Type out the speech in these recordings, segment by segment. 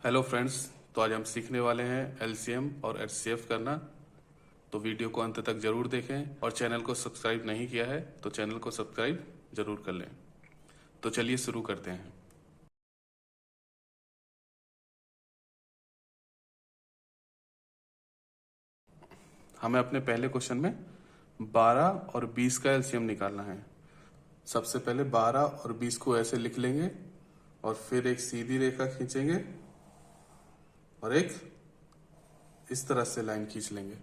Hello friends. तो आज हम सीखने वाले हैं एलसीएम और एचसीएफ करना। तो वीडियो को अंत तक जरूर देखें और चैनल को सब्सक्राइब नहीं किया है तो चैनल को सब्सक्राइब जरूर कर लें। तो चलिए शुरू करते हैं। हमें अपने पहले क्वेश्चन में 12 और 20 का एलसीएम निकालना है। सबसे पहले 12 और 20 को ऐसे लिख लेंगे और फिर एक सीधी रेखा खींचेंगे और एक इस तरह से लाइन खींच लेंगे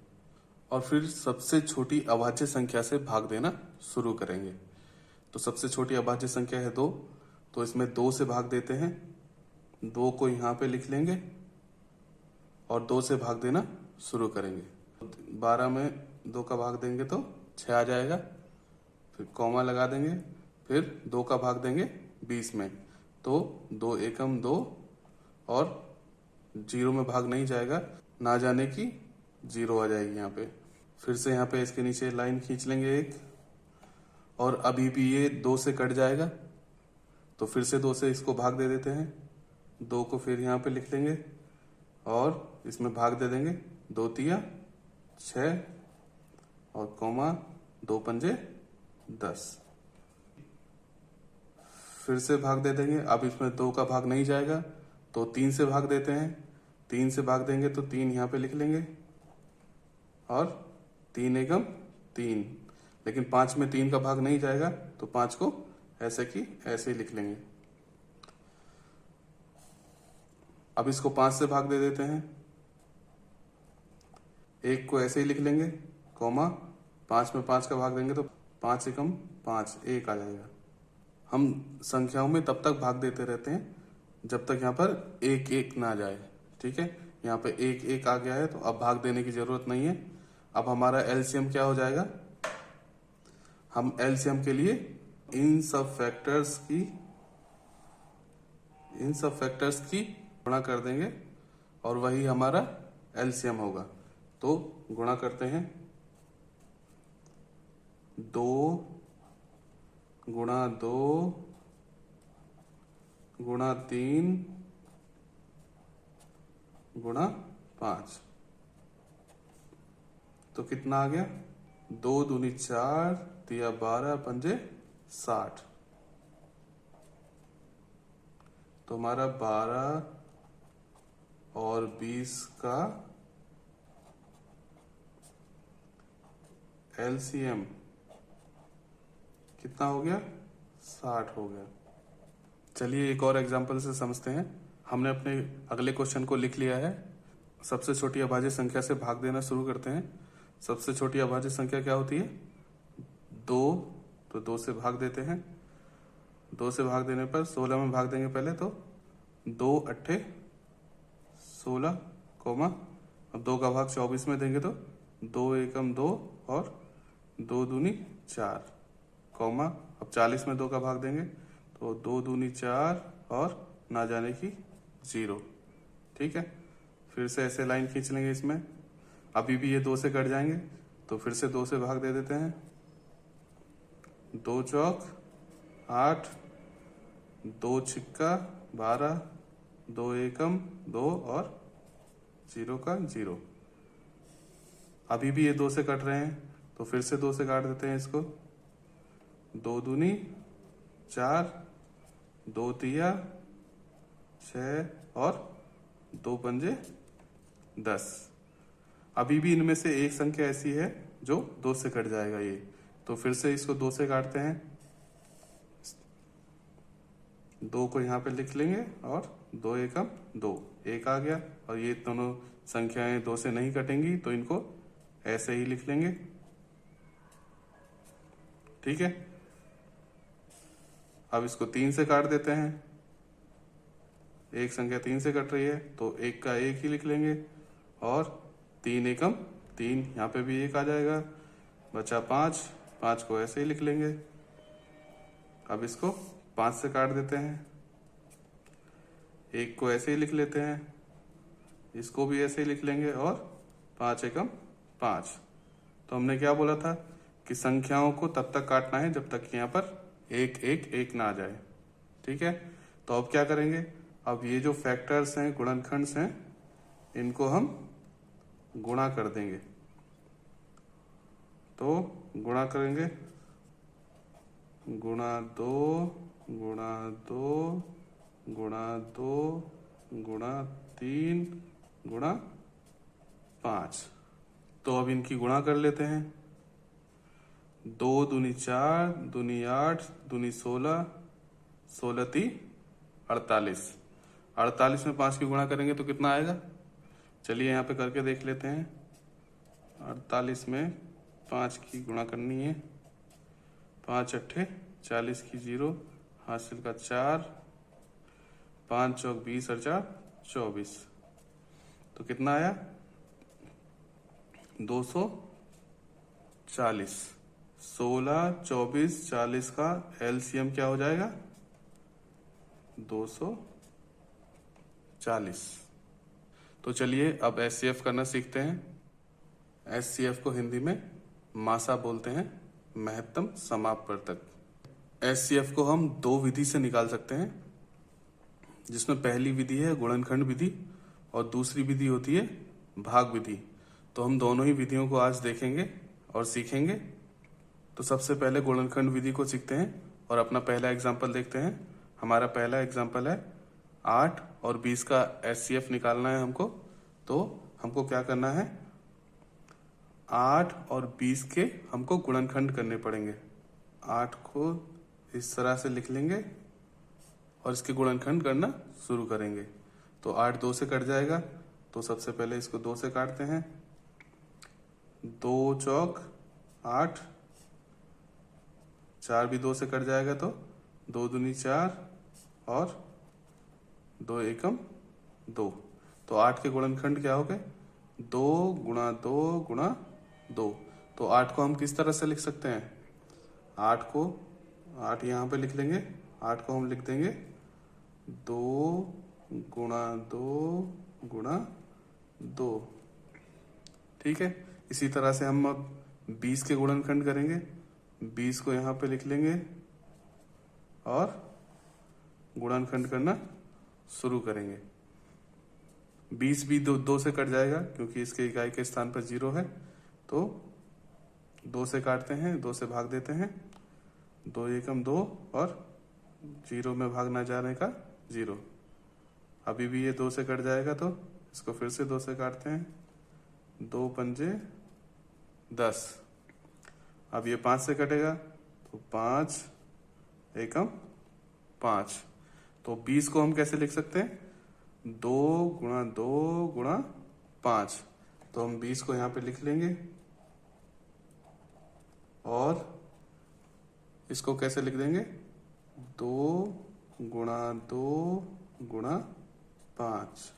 और फिर सबसे छोटी अभाज्य संख्या से भाग देना शुरू करेंगे। तो सबसे छोटी अभाज्य संख्या है 2, तो इसमें 2 से भाग देते हैं। 2 को यहाँ पे लिख लेंगे और 2 से भाग देना शुरू करेंगे। 12 में 2 का भाग देंगे तो 6 आ जाएगा, फिर कॉमा लगा देंगे, फिर 2 का भाग देंगे 20 में तो 2 एकम 2 और 0 में भाग नहीं जाएगा, ना जाने की 0 आ जाएगी यहाँ पे। फिर से यहाँ पे इसके नीचे लाइन खींच लेंगे एक, और अभी भी ये 2 से कट जाएगा तो फिर से 2 से इसको भाग दे देते हैं। 2 को फिर यहाँ पे लिख लेंगे और इसमें भाग दे देंगे, 2 तिया 6 और कॉमा 2 पंजे 10। फिर से भाग दे देंगे। अब इसमें 2 का भाग नहीं जाएगा तो 3 से भाग देते हैं। 3 से भाग देंगे तो 3 यहाँ पे लिख लेंगे और 3 एकम 3, लेकिन 5 में 3 का भाग नहीं जाएगा तो 5 को ऐसे की ऐसे ही लिख लेंगे। अब इसको 5 से भाग दे देते हैं। 1 को ऐसे ही लिख लेंगे कॉमा 5 में 5 का भाग देंगे तो 5 एकम 5, 1 आ जाएगा। हम संख्याओं में तब तक भाग देते रहते हैं जब तक यहाँ पर 1 1 ना जाए। ठीक है, यहाँ पे 1 1 आ गया है तो अब भाग देने की जरूरत नहीं है। अब हमारा एलसीएम क्या हो जाएगा, हम एलसीएम के लिए इन सब फैक्टर्स की गुणा कर देंगे और वही हमारा एलसीएम होगा। तो गुणा करते हैं, 2 गुणा 2 गुणा 3 गुणा 5, तो कितना आ गया, 2 दूनी 4 तिया 12 पंजे 60। तो हमारा 12 और 20 का एलसीएम कितना हो गया, 60 हो गया। चलिए एक और एग्जांपल से समझते हैं। हमने अपने अगले क्वेश्चन को लिख लिया है। सबसे छोटी अभाज्य संख्या से भाग देना शुरू करते हैं। सबसे छोटी अभाज्य संख्या क्या होती है, 2, तो 2 से भाग देते हैं। 2 से भाग देने पर 16 में भाग देंगे पहले, तो 2 अट्ठे 16 कॉमा, अब 2 का भाग 24 में देंगे तो 2 एकम 2 और 2 दूनी 4 कॉमा, अब 40 में 2 का भाग देंगे तो 2 दूनी 4 और ना जाने की 0। ठीक है, फिर से ऐसे लाइन खींच लेंगे इसमें। अभी भी ये 2 से कट जाएंगे तो फिर से 2 से भाग दे देते हैं। 2 चौक 8, 2 छिक्का 12, 2 एकम 2 और 0 का 0। अभी भी ये 2 से कट रहे हैं तो फिर से 2 से काट देते हैं इसको। 2 दूनी 4, 2 तिया 6 और 2 पंजे 10। अभी भी इनमें से एक संख्या ऐसी है जो 2 से कट जाएगा ये, तो फिर से इसको 2 से काटते हैं। 2 को यहाँ पे लिख लेंगे और 2 एकम 2, 1 आ गया। और ये दोनों संख्याएं 2 से नहीं कटेंगी तो इनको ऐसे ही लिख लेंगे। ठीक है, अब इसको 3 से काट देते हैं। एक संख्या 3 से कट रही है तो 1 का 1 ही लिख लेंगे और 3 एकम 3, यहाँ पे भी 1 आ जाएगा। बचा 5, 5 को ऐसे ही लिख लेंगे। अब इसको 5 से काट देते हैं। 1 को ऐसे ही लिख लेते हैं, इसको भी ऐसे ही लिख लेंगे और 5 एकम 5। तो हमने क्या बोला था कि संख्याओं को तब तक काटना है जब तक कि यहाँ पर 1 1 1 ना आ जाए। ठीक है, तो अब क्या करेंगे, अब ये जो फैक्टर्स हैं, गुणनखंड्स हैं, इनको हम गुणा कर देंगे। तो गुणा करेंगे, गुणा 2 गुणा 2 गुणा 2 गुणा 3 गुणा 5। तो अब इनकी गुणा कर लेते हैं। 2 दूनी 4, दूनी 8, दूनी 16, 16 × 3 48। 48 में 5 की गुणा करेंगे तो कितना आएगा? चलिए यहाँ पे करके देख लेते हैं। 48 में 5 की गुणा करनी है। 5 अट्ठे 40 की 0, हासिल का 4, 5 चौक 20 और 4 24। तो कितना आया? 240। 16, 24, 40 का एलसीएम क्या हो जाएगा? 240। तो चलिए अब एचसीएफ करना सीखते हैं। एचसीएफ को हिंदी में मासा बोलते हैं, महत्तम समापवर्तक। एचसीएफ को हम 2 विधि से निकाल सकते हैं, जिसमें पहली विधि है गुणनखंड विधि और दूसरी विधि होती है भाग विधि। तो हम दोनों ही विधियों को आज देखेंगे और सीखेंगे। तो सबसे पहले गुणनखंड विधि को सीखते हैं और अपना पहला एग्जाम्पल देखते हैं। हमारा पहला एग्जाम्पल है 8 और 20 का एचसीएफ निकालना है हमको। तो हमको क्या करना है? 8 और 20 के हमको गुणनखंड करने पड़ेंगे। 8 को इस तरह से लिख लेंगे और इसके गुणनखंड करना शुरू करेंगे। तो 8 2 से कट जाएगा, तो सबसे पहले इसको 2 से काटते हैं। 2 चौक 8, 4 भी 2 से कट जाएगा, तो 2 दूनी 4 और 2 एकम 2। तो 8 के गुणनखंड क्या हो गए? 2 गुणा 2 गुणा 2। तो 8 को हम किस तरह से लिख सकते हैं? 8 यहाँ पे लिख लेंगे। 8 को हम लिख देंगे 2 गुणा 2 गुणा 2। ठीक है। इसी तरह से हम अब 20 के गुणनखंड करेंगे। 20 को यहाँ पे लिख लेंगे और गुणनखंड करना शुरू करेंगे। 20 भी 2 से कट जाएगा, क्योंकि इसके इकाई के स्थान पर 0 है। तो 2 से काटते हैं, 2 से भाग देते हैं। 2 एकम 2 और 0 में भाग ना जाने का 0। अभी भी ये 2 से कट जाएगा, तो इसको फिर से 2 से काटते हैं। 2 पंजे 10। अब ये 5 से कटेगा, तो 5 एकम 5। तो 20 को हम कैसे लिख सकते हैं? 2 गुणा 2 गुणा 5। तो हम 20 को यहाँ पे लिख लेंगे और इसको कैसे लिख देंगे? 2 गुणा 2 गुणा 5।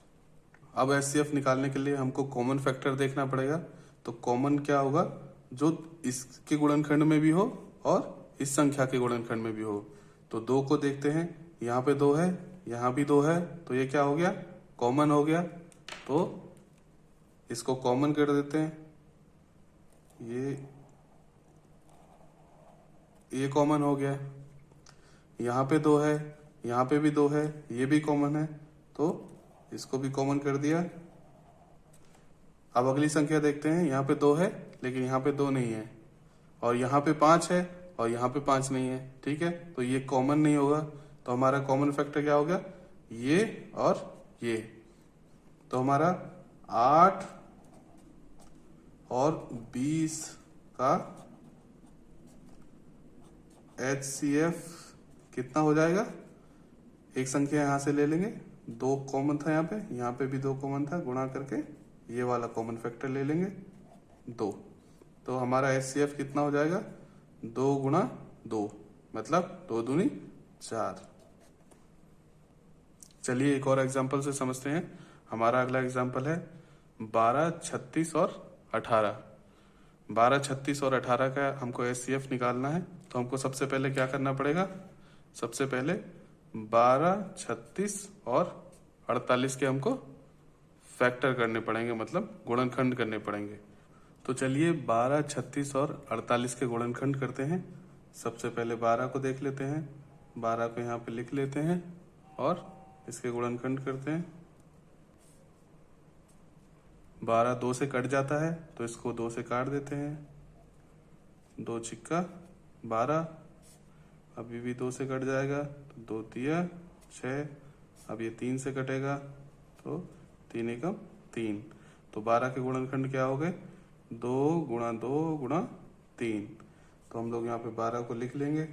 अब एचसीएफ निकालने के लिए हमको कॉमन फैक्टर देखना पड़ेगा। तो कॉमन क्या होगा? जो इसके गुणनखंड में भी हो और इस संख्या के गुणनखंड में भी हो। तो 2 को देखते हैं, यहाँ पे 2 है, यहाँ भी 2 है, तो ये क्या हो गया? कॉमन हो गया। तो इसको कॉमन कर देते हैं। ये कॉमन हो गया। यहाँ पे 2 है, यहाँ पे भी 2 है, ये भी कॉमन है, तो इसको भी कॉमन कर दिया। अब अगली संख्या देखते हैं। यहाँ पे 2 है, लेकिन यहाँ पे 2 नहीं है, और यहाँ पे 5 है और यहाँ पे 5 नहीं है। ठीक है, तो ये कॉमन नहीं होगा। तो हमारा कॉमन फैक्टर क्या हो गया? ये और ये। तो हमारा 8 और 20 का HCF कितना हो जाएगा? एक संख्या यहां से ले लेंगे, 2 कॉमन था यहाँ पे भी 2 कॉमन था, गुणा करके ये वाला कॉमन फैक्टर ले लेंगे 2। तो हमारा HCF कितना हो जाएगा? 2 गुणा 2, मतलब 2 दूनी 4। चलिए एक और एग्जांपल से समझते हैं। हमारा अगला एग्जांपल है 12, 36 और 18। 12, 36 और 18 का हमको HCF निकालना है। तो हमको सबसे पहले क्या करना पड़ेगा? सबसे पहले 12, 36 और 48 के हमको फैक्टर करने पड़ेंगे, मतलब गुणनखंड करने पड़ेंगे। तो चलिए 12, 36 और 48 के गुणनखंड करते हैं। सबसे पहले 12 को देख लेते हैं। 12 को यहाँ पे लिख लेते हैं और इसके गुणनखंड करते हैं। 12 2 से कट जाता है तो इसको 2 से काट देते हैं। 2 छिक्का 12, अभी भी 2 से कट जाएगा तो 2 तिया 6, अब ये 3 से कटेगा तो 3 एकम 3। तो 12 के गुणनखंड क्या हो गए? 2 गुणा 2 गुणा 3। तो हम लोग यहाँ पे 12 को लिख लेंगे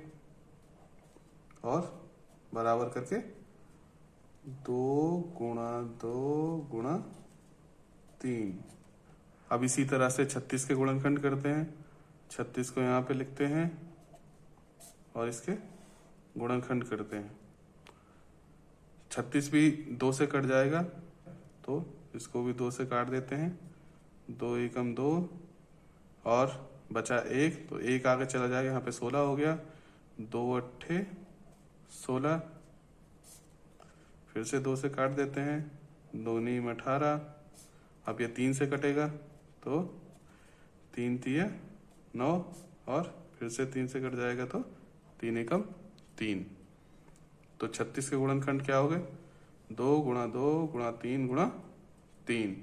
और बराबर करके 2 गुणा 2 गुणा 3। अब इसी तरह से 36 के गुणनखंड करते हैं। 36 को यहाँ पे लिखते हैं और इसके गुणनखंड करते हैं। 36 भी 2 से कट जाएगा तो इसको भी 2 से काट देते हैं। 2 एकम 2 और बचा 1, तो 1 आगे चला जाएगा, यहाँ पे 16 हो गया। 2 अट्ठे 16, फिर से 2 से काट देते हैं। 2 नीम 18, अब ये 3 से कटेगा तो 3 तिया 9 और फिर से 3 से कट जाएगा तो 3 एकम 3। तो 36 के गुणनखंड क्या हो गए? 2 गुणा 2 गुणा 3 गुणा 3।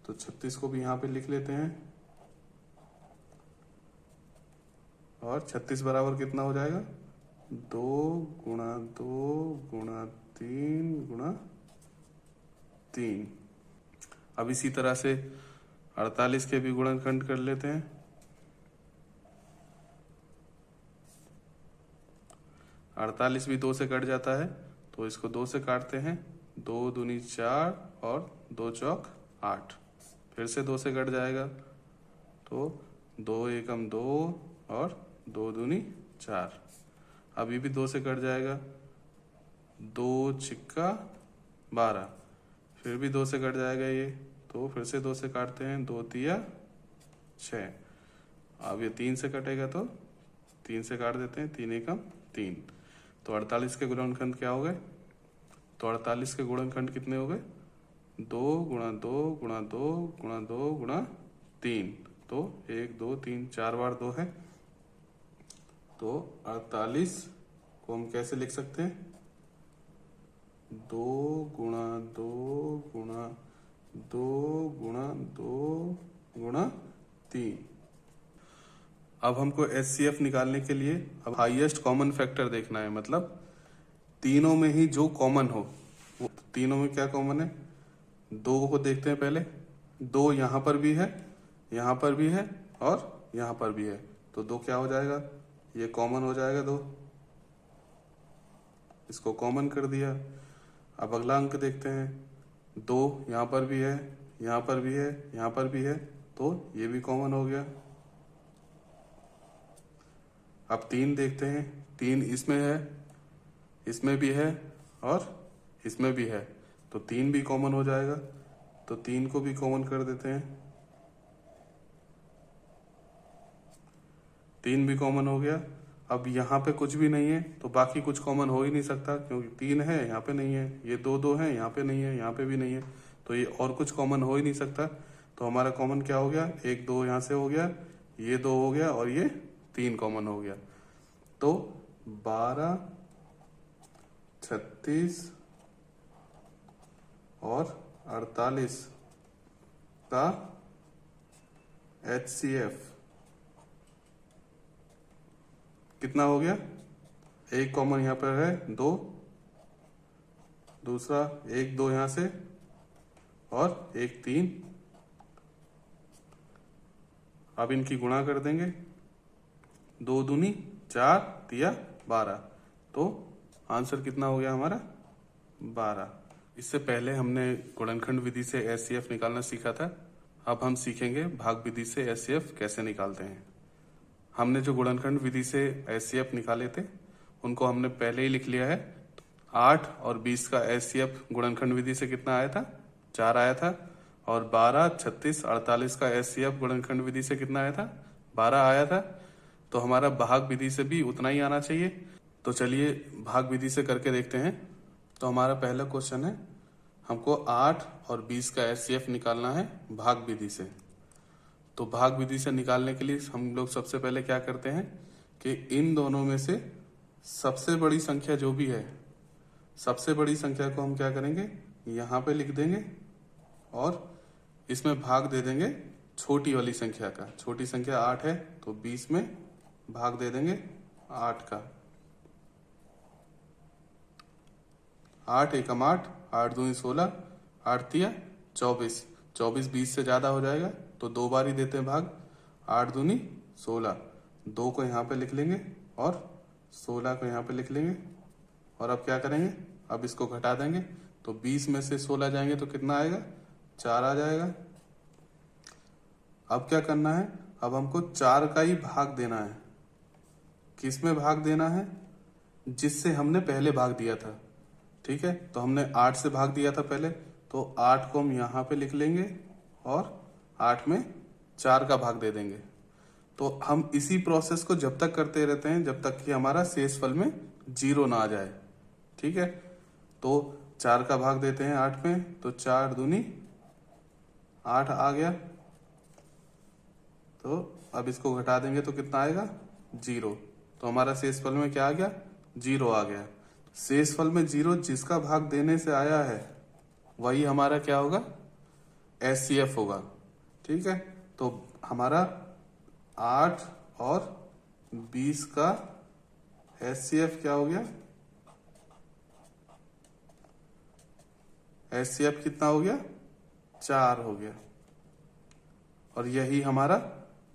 तो 36 को भी यहाँ पे लिख लेते हैं और 36 बराबर कितना हो जाएगा? 2 गुणा 2 गुणा 3 गुणा 3। अब इसी तरह से 48 के भी गुणनखंड कर लेते हैं। 48 भी 2 से कट जाता है तो इसको 2 से काटते हैं। 2 दूनी 4 और 2 चौक 8, फिर से 2 से कट जाएगा तो 2 एकम 2 और 2 दूनी 4, अभी भी 2 से कट जाएगा। 2 छिक्का 12, फिर भी 2 से कट जाएगा ये, तो फिर से 2 से काटते हैं। 2 तिया 6, अब ये 3 से कटेगा तो 3 से काट देते हैं। 3 एकम 3। तो 48 के गुणनखंड क्या हो गए? तो 48 के गुणनखंड कितने हो गए? 2 गुणा 2 गुणा 2 गुणा 2 गुणा 3। तो 1 2 3 4 बार 2 है, तो 48 को हम कैसे लिख सकते हैं? 2 गुणा 2 गुणा 2 गुणा 2 गुणा 3। अब हमको HCF निकालने के लिए अब हाईएस्ट कॉमन फैक्टर देखना है, मतलब तीनों में ही जो कॉमन हो। वो तीनों में क्या कॉमन है? 2 को देखते हैं पहले। 2 यहाँ पर भी है, यहाँ पर भी है और यहाँ पर भी है, तो 2 क्या हो जाएगा? ये कॉमन हो जाएगा 2, इसको कॉमन कर दिया। अब अगला अंक देखते हैं। 2 यहाँ पर भी है, यहाँ पर भी है, यहाँ पर भी है, तो ये भी कॉमन हो गया। अब 3 देखते हैं। 3 इसमें है, इसमें भी है और इसमें भी है, तो 3 भी कॉमन हो जाएगा। तो 3 को भी कॉमन कर देते हैं। 3 भी कॉमन हो गया। अब यहाँ पे कुछ भी नहीं है तो बाकी कुछ कॉमन हो ही नहीं सकता, क्योंकि 3 है यहाँ पे नहीं है, ये 2 2 है यहाँ पे नहीं है, यहाँ पे भी नहीं है, तो ये और कुछ कॉमन हो ही नहीं सकता। तो हमारा कॉमन क्या हो गया? 1 2 यहाँ से हो गया, ये 2 हो गया और ये 3 कॉमन हो गया। तो 12 36 और 48 का HCF कितना हो गया? एक कॉमन यहाँ पर है 2, दूसरा 1 2 यहाँ से और 1 3। अब इनकी गुणा कर देंगे। 2 दूनी 4 तिया 12, तो आंसर कितना हो गया हमारा? 12। इससे पहले हमने गुणनखंड विधि से HCF निकालना सीखा था। अब हम सीखेंगे भाग विधि से HCF कैसे निकालते हैं। हमने जो गुणनखंड विधि से HCF निकाले थे उनको हमने पहले ही लिख लिया है। 8 और 20 का HCF गुणनखंड विधि से कितना आया था? 4 आया था। और 12 36 48 का HCF गुणनखंड विधि से कितना आया था? 12 आया था। तो हमारा भाग विधि से भी उतना ही आना चाहिए। तो चलिए भाग विधि से करके देखते हैं। तो हमारा पहला क्वेश्चन है, हमको 8 और 20 का HCF निकालना है भाग विधि से। तो भाग विधि से निकालने के लिए हम लोग सबसे पहले क्या करते हैं कि इन दोनों में से सबसे बड़ी संख्या जो भी है सबसे बड़ी संख्या को हम क्या करेंगे, यहाँ पे लिख देंगे और इसमें भाग दे देंगे छोटी वाली संख्या का। छोटी संख्या 8 है तो 20 में भाग दे देंगे 8 का। 8 एकम 8, 8 दूनी 16, 8 तिया 24। 24 20 से ज्यादा हो जाएगा तो 2 बार ही देते हैं भाग। 8 दूनी 16, 2 को यहाँ पे लिख लेंगे और 16 को यहाँ पे लिख लेंगे। और अब क्या करेंगे, अब इसको घटा देंगे तो 20 में से 16 जाएंगे तो कितना आएगा, 4 आ जाएगा। अब क्या करना है, अब हमको 4 का ही भाग देना है। किस में भाग देना है, जिससे हमने पहले भाग दिया था। ठीक है, तो हमने 8 से भाग दिया था पहले, तो 8 को हम यहाँ पे लिख लेंगे और 8 में 4 का भाग दे देंगे। तो हम इसी प्रोसेस को जब तक करते रहते हैं जब तक कि हमारा शेषफल में 0 ना आ जाए। ठीक है, तो 4 का भाग देते हैं 8 में, तो 4 दूनी 8 आ गया। तो अब इसको घटा देंगे तो कितना आएगा, 0। तो हमारा शेषफल में क्या आ गया, 0 आ गया। शेषफल में 0 जिसका भाग देने से आया है वही हमारा क्या होगा, एचसीएफ होगा। ठीक है, तो हमारा 8 और 20 का एचसीएफ क्या हो गया, एचसीएफ कितना हो गया, 4 हो गया। और यही हमारा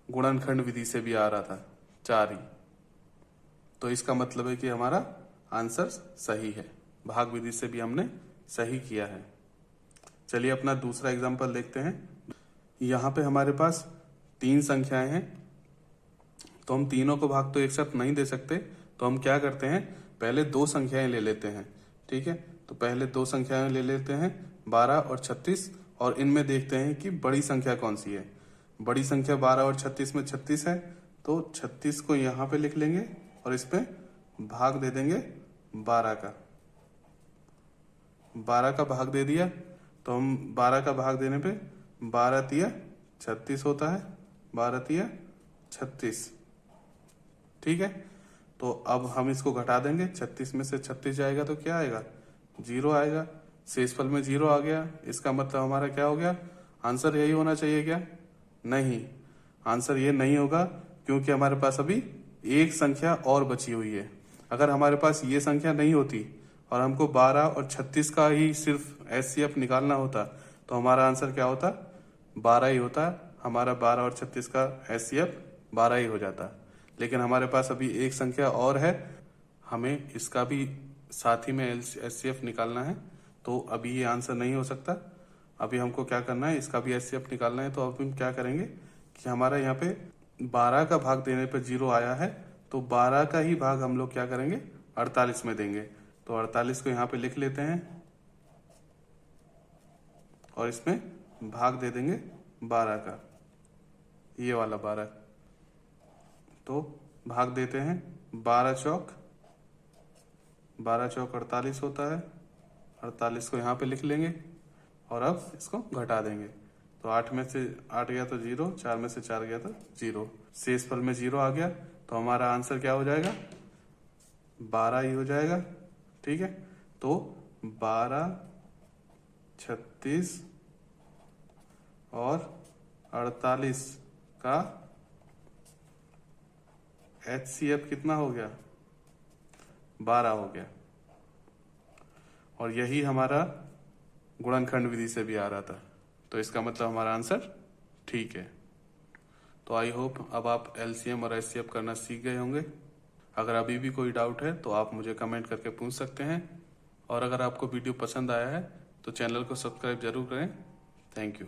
गुणनखंड विधि से भी आ रहा था, 4 ही। तो इसका मतलब है कि हमारा आंसर सही है, भाग विधि से भी हमने सही किया है। चलिए अपना दूसरा एग्जांपल देखते हैं। यहाँ पे हमारे पास 3 संख्याएं हैं, तो हम तीनों को भाग तो एक साथ नहीं दे सकते, तो हम क्या करते हैं, पहले 2 संख्याएं ले लेते हैं। ठीक है, तो पहले 2 संख्याएं ले लेते हैं 12 और 36, और इनमें देखते हैं कि बड़ी संख्या कौन सी है। बड़ी संख्या 12 और 36 में 36 है, तो 36 को यहाँ पे लिख लेंगे और इस पे भाग दे देंगे 12 का। 12 का भाग दे दिया तो हम 12 का भाग देने पे 12 तिया 36 होता है, 12 तिया 36। ठीक है, तो अब हम इसको घटा देंगे, 36 में से 36 जाएगा तो क्या आएगा, 0 आएगा। शेषफल में 0 आ गया, इसका मतलब हमारा क्या हो गया, आंसर यही होना चाहिए क्या, नहीं, आंसर ये नहीं होगा, क्योंकि हमारे पास अभी एक संख्या और बची हुई है। अगर हमारे पास ये संख्या नहीं होती और हमको 12 और 36 का ही सिर्फ एचसीएफ निकालना होता तो हमारा आंसर क्या होता, 12 ही होता। हमारा 12 और 36 का एचसीएफ 12 ही हो जाता। लेकिन हमारे पास अभी एक संख्या और है, हमें इसका भी साथ ही में एचसीएफ निकालना है, तो अभी ये आंसर नहीं हो सकता। अभी हमको क्या करना है, इसका भी एचसीएफ निकालना है। तो अब हम क्या करेंगे कि हमारा यहाँ पे 12 का भाग देने पे 0 आया है, तो 12 का ही भाग हम लोग क्या करेंगे, 48 में देंगे। तो 48 को यहाँ पे लिख लेते हैं और इसमें भाग दे देंगे 12 का, ये वाला 12। तो भाग देते हैं 12 चौक 48 होता है। 48 को यहाँ पे लिख लेंगे और अब इसको घटा देंगे। तो 8 में से 8 गया तो 0, 4 में से 4 गया तो 0। शेषफल में 0 आ गया, तो हमारा आंसर क्या हो जाएगा, 12 ही हो जाएगा। ठीक है, तो 12, 36 और 48 का एचसीएफ कितना हो गया, 12 हो गया। और यही हमारा गुणनखंड विधि से भी आ रहा था, तो इसका मतलब हमारा आंसर ठीक है। तो आई होप अब आप एलसीएम और एचसीएफ करना सीख गए होंगे। अगर अभी भी कोई डाउट है तो आप मुझे कमेंट करके पूछ सकते हैं, और अगर आपको वीडियो पसंद आया है तो चैनल को सब्सक्राइब जरूर करें। Thank you.